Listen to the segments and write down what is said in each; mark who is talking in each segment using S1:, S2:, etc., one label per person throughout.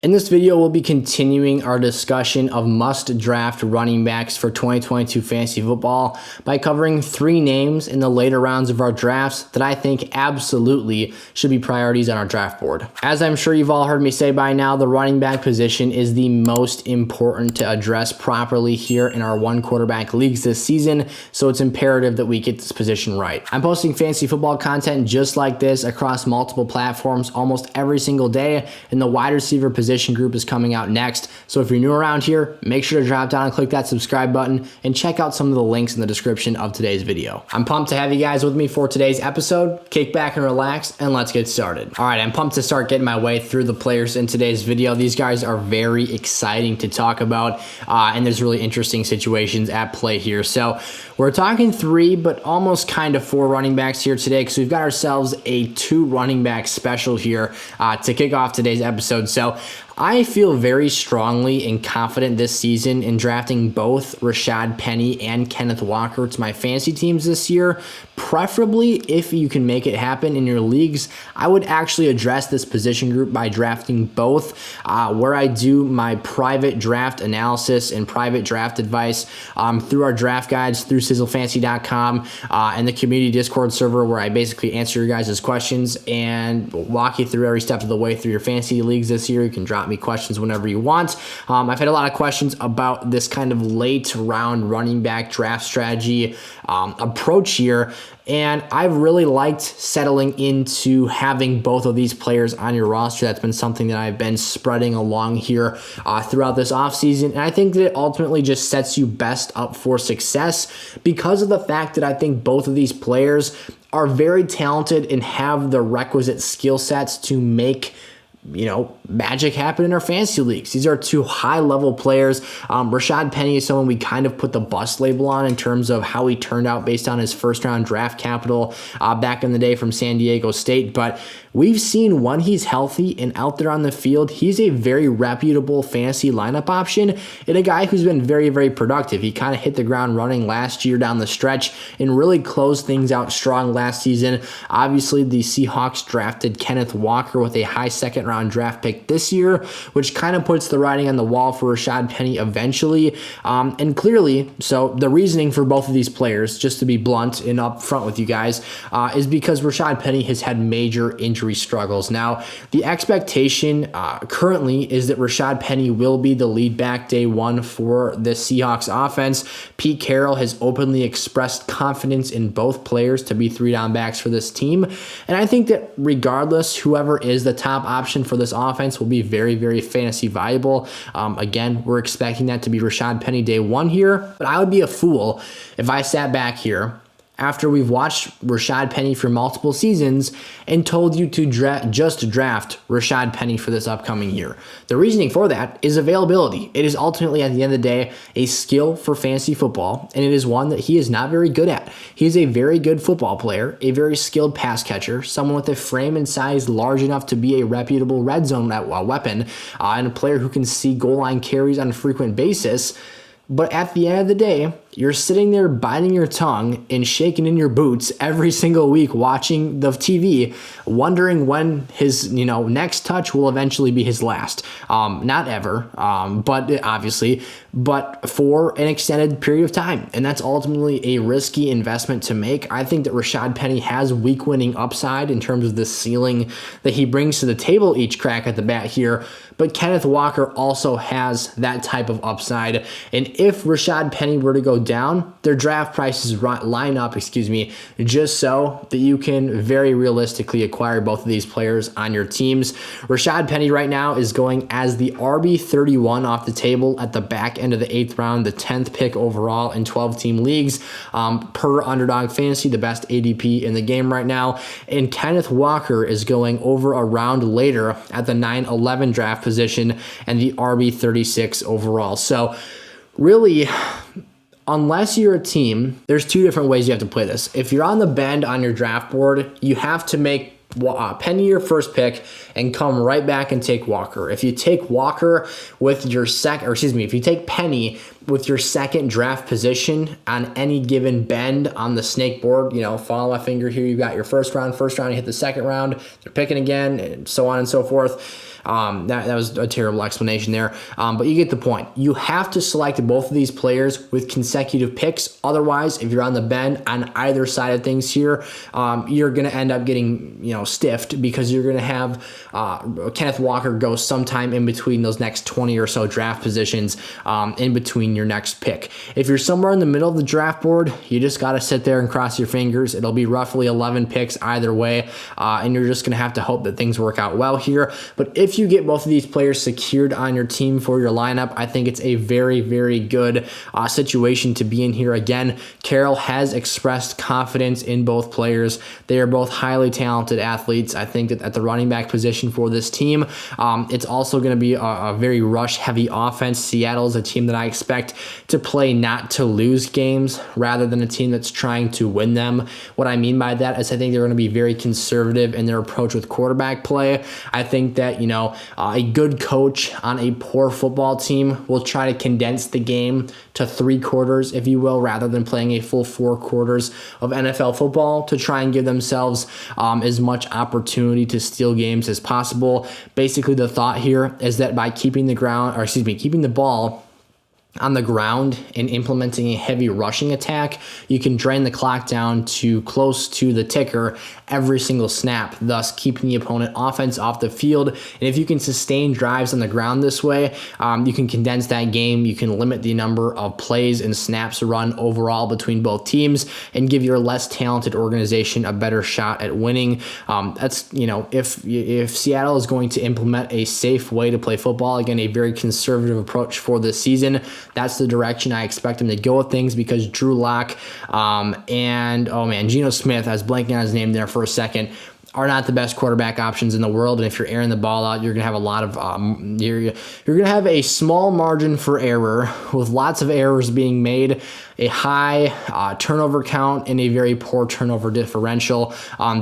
S1: In this video, we'll be continuing our discussion of must-draft running backs for 2022 fantasy football by covering 3 names in the later rounds of our drafts that I think absolutely should be priorities on our draft board. As I'm sure you've all heard me say by now, the running back position is the most important to address properly here in our one quarterback leagues this season, so it's imperative that we get this position right. I'm posting fantasy football content just like this across multiple platforms almost every single day, and the wide receiver position group is coming out next. So if you're new around here, make sure to drop down and click that subscribe button and check out some of the links in the description of today's video. I'm pumped to have you guys with me for today's episode. Kick back and relax and let's get started. All right, I'm pumped to start getting my way through the players in today's video. These guys are very exciting to talk about and there's really interesting situations at play here. So we're talking 3, but almost kind of 4 running backs here today because we've got ourselves a 2 running back special here to kick off today's episode. So I feel very strongly and confident this season in drafting both Rashaad Penny and Kenneth Walker to my fantasy teams this year. Preferably, if you can make it happen in your leagues, I would actually address this position group by drafting both, where I do my private draft analysis and private draft advice through our draft guides, through sizzlefantasy.com, and the community Discord server where I basically answer your guys' questions and walk you through every step of the way through your fantasy leagues this year. You can drop me questions whenever you want. I've had a lot of questions about this kind of late round running back draft strategy approach here, and I've really liked settling into having both of these players on your roster. That's been something that I've been spreading along here throughout this offseason, and I think that it ultimately just sets you best up for success because of the fact that I think both of these players are very talented and have the requisite skill sets to make magic happen in our fantasy leagues. These are 2 high-level players. Rashaad Penny is someone we kind of put the bust label on in terms of how he turned out based on his first-round draft capital back in the day from San Diego State. But we've seen when he's healthy and out there on the field, he's a very reputable fantasy lineup option and a guy who's been very, very productive. He kind of hit the ground running last year down the stretch and really closed things out strong last season. Obviously, the Seahawks drafted Kenneth Walker with a high second-round draft pick this year, which kind of puts the writing on the wall for Rashaad Penny eventually. And clearly, so the reasoning for both of these players, just to be blunt and upfront with you guys, is because Rashaad Penny has had major injury struggles. Now, the expectation currently is that Rashaad Penny will be the lead back day 1 for the Seahawks offense. Pete Carroll has openly expressed confidence in both players to be 3-down backs for this team. And I think that regardless, whoever is the top option for this offense will be very, very fantasy viable. Again, we're expecting that to be Rashaad Penny day 1 here, but I would be a fool if I sat back here after we've watched Rashaad Penny for multiple seasons and told you to just draft Rashaad Penny for this upcoming year. The reasoning for that is availability. It is ultimately, at the end of the day, a skill for fantasy football, and it is one that he is not very good at. He is a very good football player, a very skilled pass catcher, someone with a frame and size large enough to be a reputable red zone weapon, and a player who can see goal line carries on a frequent basis. But at the end of the day, you're sitting there biting your tongue and shaking in your boots every single week watching the TV, wondering when his next touch will eventually be his last. Not ever, but obviously, but for an extended period of time. And that's ultimately a risky investment to make. I think that Rashaad Penny has week winning upside in terms of the ceiling that he brings to the table each crack at the bat here. But Kenneth Walker also has that type of upside. And if Rashaad Penny were to go down, their draft prices line up, just so that you can very realistically acquire both of these players on your teams. Rashaad Penny right now is going as the RB31 off the table at the back end of the 8th round, the 10th pick overall in 12-team leagues per Underdog Fantasy, the best ADP in the game right now. And Kenneth Walker is going over a round later at the 9-11 draft position and the RB36 overall. So really, unless you're a team, there's 2 different ways you have to play this. If you're on the bend on your draft board, you have to make Penny your first pick and come right back and take Walker. If you take Walker with your if you take Penny with your second draft position on any given bend on the snake board, follow my finger here, you got your first round, you hit the second round, they're picking again, and so on and so forth. That was a terrible explanation there. But you get the point. You have to select both of these players with consecutive picks. Otherwise, if you're on the bend on either side of things here, you're going to end up getting stiffed, because you're going to have Kenneth Walker go sometime in between those next 20 or so draft positions, in between your next pick. If you're somewhere in the middle of the draft board, you just got to sit there and cross your fingers. It'll be roughly 11 picks either way, and you're just going to have to hope that things work out well here. But if you get both of these players secured on your team for your lineup, I think it's a very, very good situation to be in here. Again, Carroll has expressed confidence in both players. They are both highly talented athletes. I think that at the running back position for this team, it's also going to be a very rush-heavy offense. Seattle is a team that I expect to play not to lose games rather than a team that's trying to win them. What I mean by that is I think they're going to be very conservative in their approach with quarterback play. I think that, a good coach on a poor football team will try to condense the game to 3 quarters, if you will, rather than playing a full 4 quarters of NFL football, to try and give themselves as much opportunity to steal games as possible. Basically, the thought here is that by keeping the ball on the ground and implementing a heavy rushing attack, you can drain the clock down to close to the ticker every single snap, thus keeping the opponent offense off the field. And if you can sustain drives on the ground this way, you can condense that game. You can limit the number of plays and snaps run overall between both teams and give your less talented organization a better shot at winning. If Seattle is going to implement a safe way to play football, again, a very conservative approach for this season, that's the direction I expect them to go with things, because Drew Lock and Geno Smith, I was blanking on his name there for a second, are not the best quarterback options in the world. And if you're airing the ball out, you're going to have a lot of you're going to have a small margin for error, with lots of errors being made, a high turnover count, and a very poor turnover differential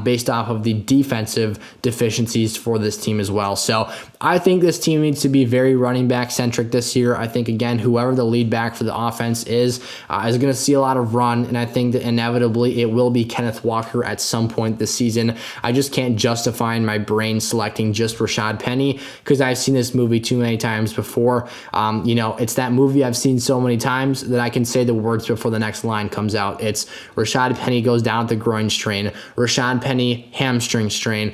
S1: based off of the defensive deficiencies for this team as well. So I think this team needs to be very running back centric this year. I think, again, whoever the lead back for the offense is going to see a lot of run, and I think that inevitably it will be Kenneth Walker at some point this season. I just can't justify in my brain selecting just Rashaad Penny, because I've seen this movie too many times before. It's that movie I've seen so many times that I can say the words before the next line comes out. It's Rashaad Penny goes down with the groin strain, Rashaad Penny hamstring strain.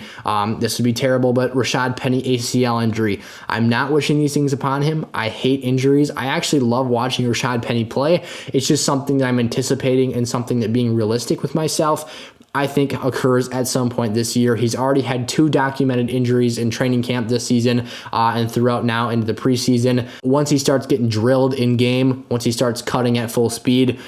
S1: This would be terrible, but Rashaad Penny ACL injury. I'm not wishing these things upon him. I hate injuries. I actually love watching Rashaad Penny play. It's just something that I'm anticipating, and something that, being realistic with myself, I think occurs at some point this year. He's already had 2 documented injuries in training camp this season and throughout now into the preseason. Once he starts getting drilled in game, once he starts cutting at full speed,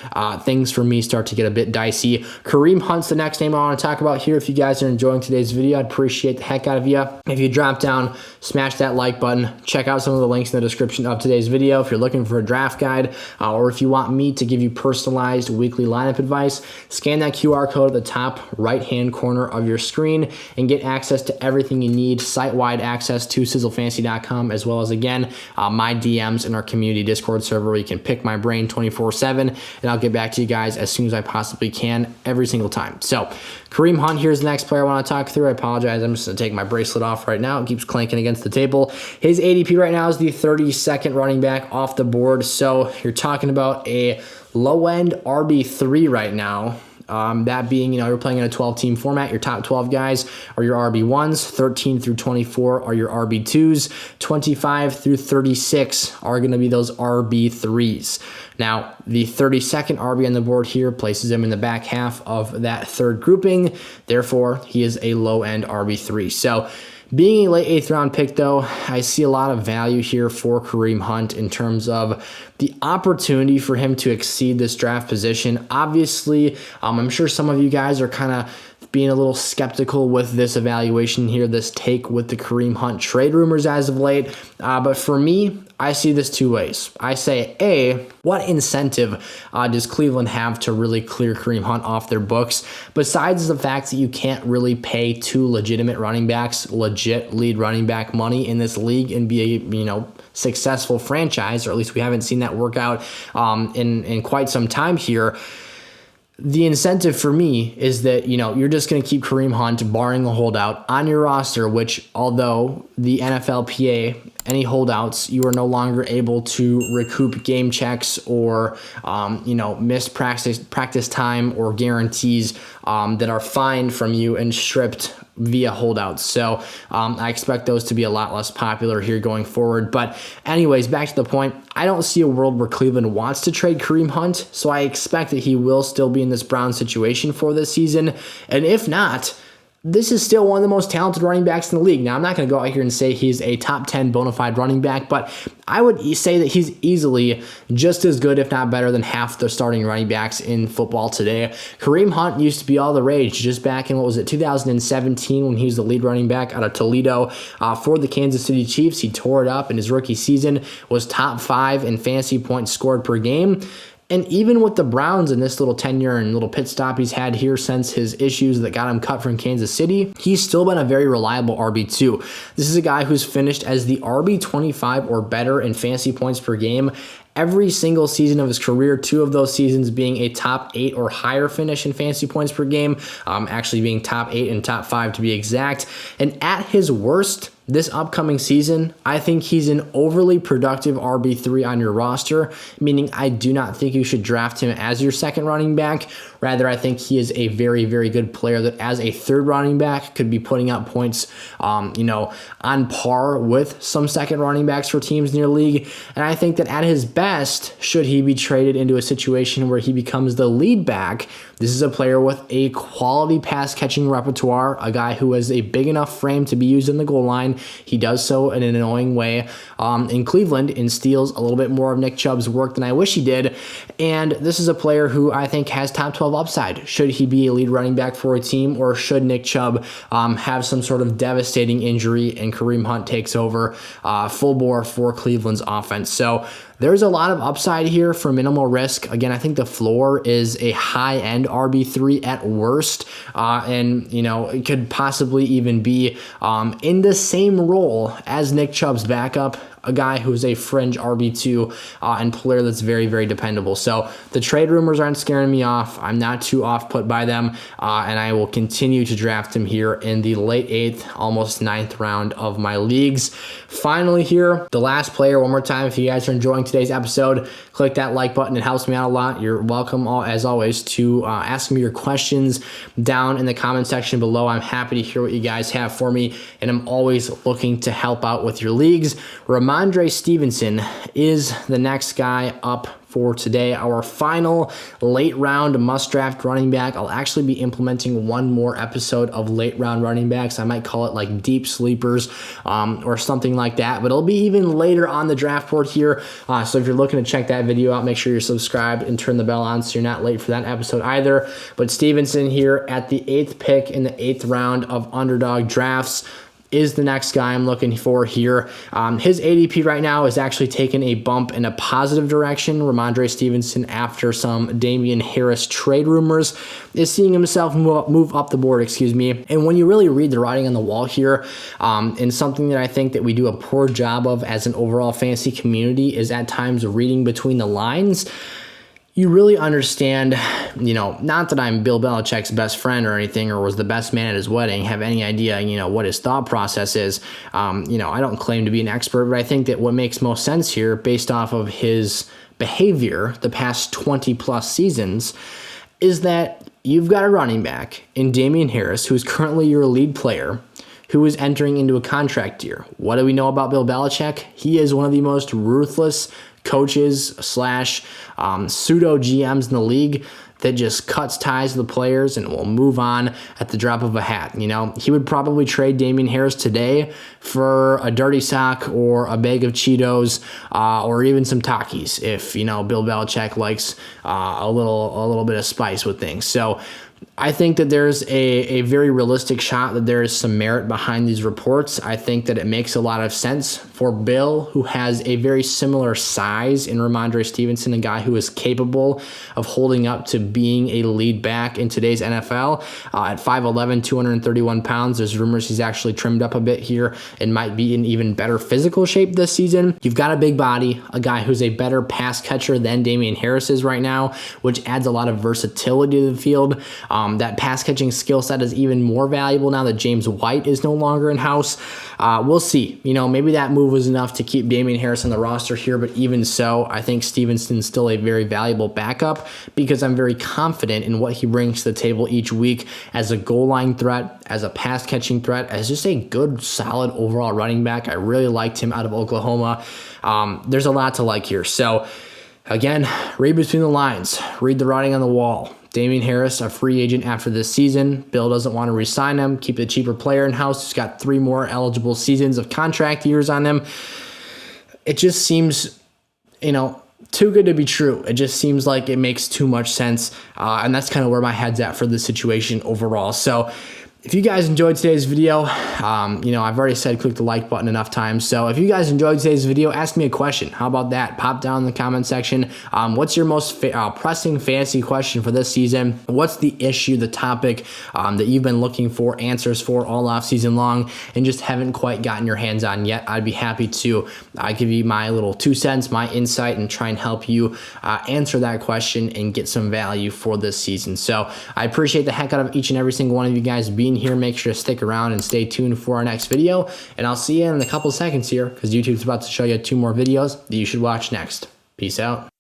S1: things for me start to get a bit dicey. Kareem Hunt's the next name I want to talk about here. If you guys are enjoying today's video, I'd appreciate the heck out of you if you drop down, smash that like button, check out some of the links in the description of today's video if you're looking for a draft guide, or if you want me to give you personalized weekly lineup advice. Scan that QR code at the top right-hand corner of your screen and get access to everything you need, site-wide access to sizzlefantasy.com, as well as, again, my DMs in our community Discord server, where you can pick my brain 24/7, and I'll get back to you guys as soon as I possibly can every single time. So Kareem Hunt, here's the next player I want to talk through. I apologize. I'm just going to take my bracelet off right now. It keeps clanking against the table. His ADP right now is the 32nd running back off the board. So you're talking about a low-end RB3 right now. That being, you're playing in a 12-team format. Your top 12 guys are your RB1s, 13 through 24 are your RB2s, 25 through 36 are going to be those RB3s. Now, the 32nd RB on the board here places him in the back half of that third grouping. Therefore, he is a low-end RB3. So, being a late 8th round pick, though, I see a lot of value here for Kareem Hunt in terms of the opportunity for him to exceed this draft position. Obviously, I'm sure some of you guys are kind of being a little skeptical with this evaluation here, this take with the Kareem Hunt trade rumors as of late. But for me, I see this 2 ways. I say, A, what incentive does Cleveland have to really clear Kareem Hunt off their books, besides the fact that you can't really pay 2 legitimate running backs legit lead running back money in this league and be a successful franchise, or at least we haven't seen that work out in quite some time here. the incentive for me is that, you're just going to keep Kareem Hunt, barring a holdout, on your roster, which, although the NFLPA, any holdouts, you are no longer able to recoup game checks or, missed practice time or guarantees that are fined from you and stripped via holdouts. So I expect those to be a lot less popular here going forward. But anyways, back to the point, I don't see a world where Cleveland wants to trade Kareem Hunt, so I expect that he will still be in this Browns situation for this season. And if not, this is still one of the most talented running backs in the league. Now, I'm not going to go out here and say he's a top 10 bona fide running back, but I would say that he's easily just as good, if not better, than half the starting running backs in football today. Kareem Hunt used to be all the rage just back in, 2017, when he was the lead running back out of Toledo for the Kansas City Chiefs. He tore it up in his rookie season, was top 5 in fantasy points scored per game. And even with the Browns in this little tenure and little pit stop he's had here since his issues that got him cut from Kansas City, he's still been a very reliable RB2. This is a guy who's finished as the RB25 or better in fantasy points per game every single season of his career, 2 of those seasons being a top 8 or higher finish in fantasy points per game, actually being top 8 and top 5 to be exact. And at his worst, this upcoming season, I think he's an overly productive RB3 on your roster, meaning I do not think you should draft him as your second running back. Rather, I think he is a very, very good player that as a third running back could be putting up points, on par with some second running backs for teams in your league. And I think that at his best, should he be traded into a situation where he becomes the lead back, this is a player with a quality pass catching repertoire, a guy who has a big enough frame to be used in the goal line. He does so in an annoying way in Cleveland and steals a little bit more of Nick Chubb's work than I wish he did. And this is a player who I think has top 12 upside. Should he be a lead running back for a team, or should Nick Chubb have some sort of devastating injury and Kareem Hunt takes over full bore for Cleveland's offense? So there's a lot of upside here for minimal risk. Again, I think the floor is a high-end RB3 at worst, and it could possibly even be in the same role as Nick Chubb's backup, a guy who's a fringe RB2 and player that's very, very dependable. So the trade rumors aren't scaring me off. I'm not too off-put by them, and I will continue to draft him here in the late 8th, almost 9th round of my leagues. Finally here, the last player, one more time, if you guys are enjoying today's episode, click that like button. It helps me out a lot. You're welcome, as always, to ask me your questions down in the comment section below. I'm happy to hear what you guys have for me, and I'm always looking to help out with your leagues. Rhamondre Stevenson is the next guy up for today, our final late round must draft running back. I'll actually be implementing one more episode of late round running backs. I might call it like deep sleepers or something like that, but it'll be even later on the draft board here. So if you're looking to check that video out, make sure you're subscribed and turn the bell on so you're not late for that episode either. But Stevenson here at the 8th pick in the 8th round of Underdog drafts is the next guy I'm looking for here. His ADP right now is actually taking a bump in a positive direction. Rhamondre Stevenson, after some Damian Harris trade rumors, is seeing himself move up the board, And when you really read the writing on the wall here, and something that I think that we do a poor job of as an overall fantasy community is at times reading between the lines. You really understand, not that I'm Bill Belichick's best friend or anything, or was the best man at his wedding, have any idea, what his thought process is. I don't claim to be an expert, but I think that what makes most sense here, based off of his behavior the past 20 plus seasons, is that you've got a running back in Damian Harris, who's currently your lead player, who is entering into a contract year. What do we know about Bill Belichick? He is one of the most ruthless coaches / pseudo GMs in the league that just cuts ties with the players and will move on at the drop of a hat. He would probably trade Damian Harris today for a dirty sock or a bag of Cheetos or even some Takis if, Bill Belichick likes a little bit of spice with things. So I think that there's a very realistic shot that there is some merit behind these reports. I think that it makes a lot of sense for Bill, who has a very similar size in Rhamondre Stevenson, a guy who is capable of holding up to being a lead back in today's NFL. At 5'11", 231 pounds, there's rumors he's actually trimmed up a bit here and might be in even better physical shape this season. You've got a big body, a guy who's a better pass catcher than Damien Harris is right now, which adds a lot of versatility to the field. That pass catching skill set is even more valuable now that James White is no longer in-house. We'll see. Maybe that move was enough to keep Damien Harris on the roster here, but even so, I think Stevenson's still a very valuable backup because I'm very confident in what he brings to the table each week as a goal line threat, as a pass catching threat, as just a good, solid overall running back. I really liked him out of Oklahoma. There's a lot to like here. So again, read between the lines, read the writing on the wall. Damien Harris, a free agent after this season. Bill doesn't want to re-sign him, keep the cheaper player in-house. He's got 3 more eligible seasons of contract years on him. It just seems, too good to be true. It just seems like it makes too much sense, and that's kind of where my head's at for this situation overall. So if you guys enjoyed today's video, I've already said click the like button enough times. So if you guys enjoyed today's video, ask me a question. How about that? Pop down in the comment section. What's your most pressing fantasy question for this season? What's the issue, the topic that you've been looking for answers for all off season long and just haven't quite gotten your hands on yet? I'd be happy to give you my little 2 cents, my insight, and try and help you answer that question and get some value for this season. So I appreciate the heck out of each and every single one of you guys being here. Make sure to stick around and stay tuned for our next video, and I'll see you in a couple seconds here because YouTube's about to show you 2 more videos that you should watch next. Peace out.